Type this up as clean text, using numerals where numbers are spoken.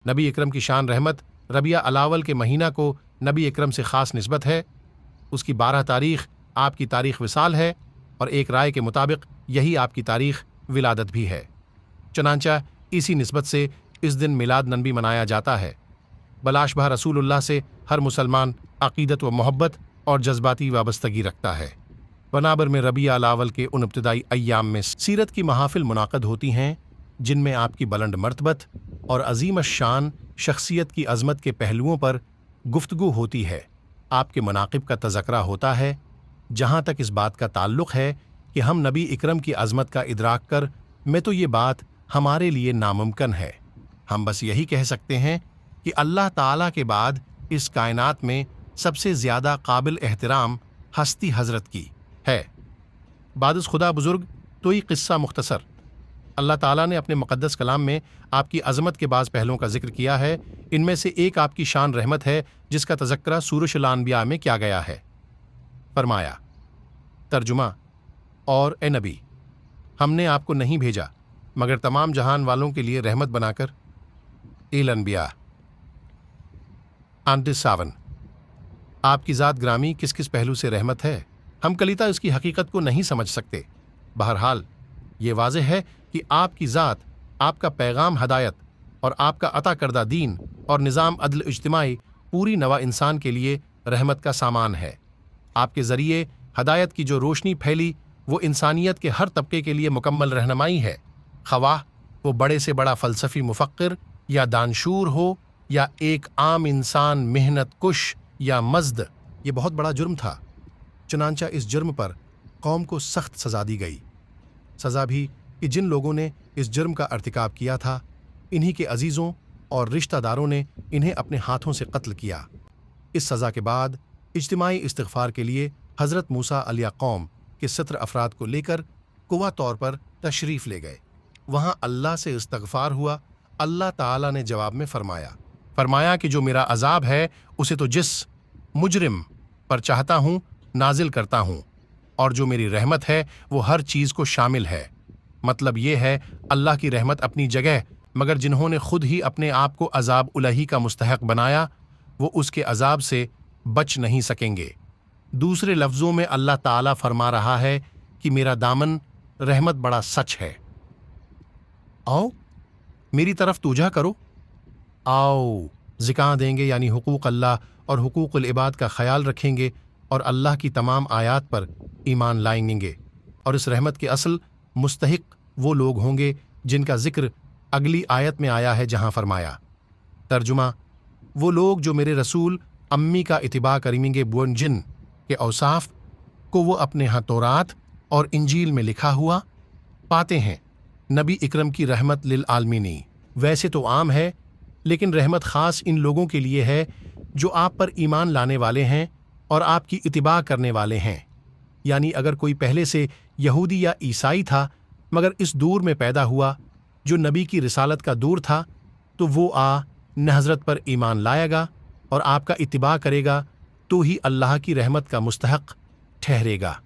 नबी इकरम की शान रहमत रबिया अलावल के महीना को नबी इकरम से ख़ास निस्बत है। उसकी 12 तारीख़ आपकी तारीख़ विसाल है और एक राय के मुताबिक यही आपकी तारीख़ विलादत भी है। चनांचा इसी निस्बत से इस दिन मिलाद नबी मनाया जाता है। बलाशबह रसूलुल्लाह से हर मुसलमान अक़ीदत व मोहब्बत और जज्बाती वाबस्तगी रखता है। बनाबर में रबिया अलावल के उन इब्तिदाई अय्याम में सीरत की महाफिल मुनाक़द होती हैं जिनमें आपकी बुलंद मर्तबत और अज़ीम शान शख्सियत की अज़मत के पहलुओं पर गुफ्तगू होती है। आपके मनाक़िब का तज़करा होता है। जहाँ तक इस बात का ताल्लुक़ है कि हम नबी इकरम की अज़मत का इदराक कर में तो ये बात हमारे लिए नामुमकिन है। हम बस यही कह सकते हैं कि अल्लाह ताला के बाद इस कायनात में सबसे ज़्यादा काबिल एहतराम हस्ती हज़रत की है। बादिस खुदा बुज़ुर्ग तो ये क़िस्सा मुख्तसर। अल्लाह ताला ने अपने मुक़द्दस कलाम में आपकी अज़मत के बाज़ पहलुओं का जिक्र किया है। इनमें से एक आपकी शान रहमत है जिसका तज़क्रा सूरह अल अंबिया में किया गया है। फरमाया, तर्जुमा, और ए नबी, हमने आपको नहीं भेजा मगर तमाम जहान वालों के लिए रहमत बनाकर। इल अंबिया 57। आपकी ज़ात ग्रामी किस किस पहलू से रहमत है, हम कलीता इसकी हकीकत को नहीं समझ सकते। बहरहाल ये वाज़ेह है कि आपकी ज़ात, आपका पैगाम हदायत और आपका अता करदा दीन और निज़ाम अदल इज्तिमाई पूरी नवा इंसान के लिए रहमत का सामान है। आपके ज़रिए हदायत की जो रोशनी फैली वो इंसानियत के हर तबके के लिए मुकम्मल रहनुमाई है, ख़वाह वो बड़े से बड़ा फ़लसफ़ी मुफ़क्किर या दानशूर हो या एक आम इंसान मेहनत कुश या मज़द। ये बहुत बड़ा जुर्म था। चुनांचा इस जुर्म पर कौम को सख्त सज़ा दी गई। सज़ा भी कि जिन लोगों ने इस जुर्म का अर्तिकाब किया था इन्हीं के अजीज़ों और रिश्तेदारों ने इन्हें अपने हाथों से कत्ल किया। इस सज़ा के बाद इज्तिमाई इस्तिग़फ़ार के लिए हज़रत मूसा अलैहि कौम के 17 अफराद को लेकर कुवा तौर पर तशरीफ़ ले गए। वहाँ अल्लाह से इस्तिग़फ़ार हुआ। अल्लाह ताला ने जवाब में फरमाया कि जो मेरा अज़ाब है उसे तो जिस मुजरिम पर चाहता हूँ नाजिल करता हूँ, और जो मेरी रहमत है वो हर चीज़ को शामिल है। मतलब ये है अल्लाह की रहमत अपनी जगह, मगर जिन्होंने खुद ही अपने आप को अज़ाब उलही का मुस्तहक बनाया वो उसके अज़ाब से बच नहीं सकेंगे। दूसरे लफ्ज़ों में अल्लाह ताला फरमा रहा है कि मेरा दामन रहमत बड़ा सच है। आओ मेरी तरफ तूजा करो, आओ ज़िका देंगे, यानी हुकूक अल्लाह और हुकूकुल इबाद का ख्याल रखेंगे और अल्लाह की तमाम आयात पर ईमान लाएंगे। और इस रहमत के असल मुस्तहिक वो लोग होंगे जिनका जिक्र अगली आयत में आया है, जहाँ फरमाया, तर्जुमा, वो लोग जो मेरे रसूल अम्मी का इतिबा करेंगे बुन जिन के औसाफ को वो अपने यहाँ तौरात और इंजील में लिखा हुआ पाते हैं। नबी इकरम की रहमत लिल आलमीनी वैसे तो आम है, लेकिन रहमत ख़ास इन लोगों के लिए है जो आप पर ईमान लाने वाले हैं और आपकी इतिबा करने वाले हैं। यानी अगर कोई पहले से यहूदी या ईसाई था मगर इस दूर में पैदा हुआ जो नबी की रिसालत का दूर था, तो वो न हज़रत पर ईमान लाएगा और आपका इत्तिबा करेगा तो ही अल्लाह की रहमत का मुस्तहक ठहरेगा।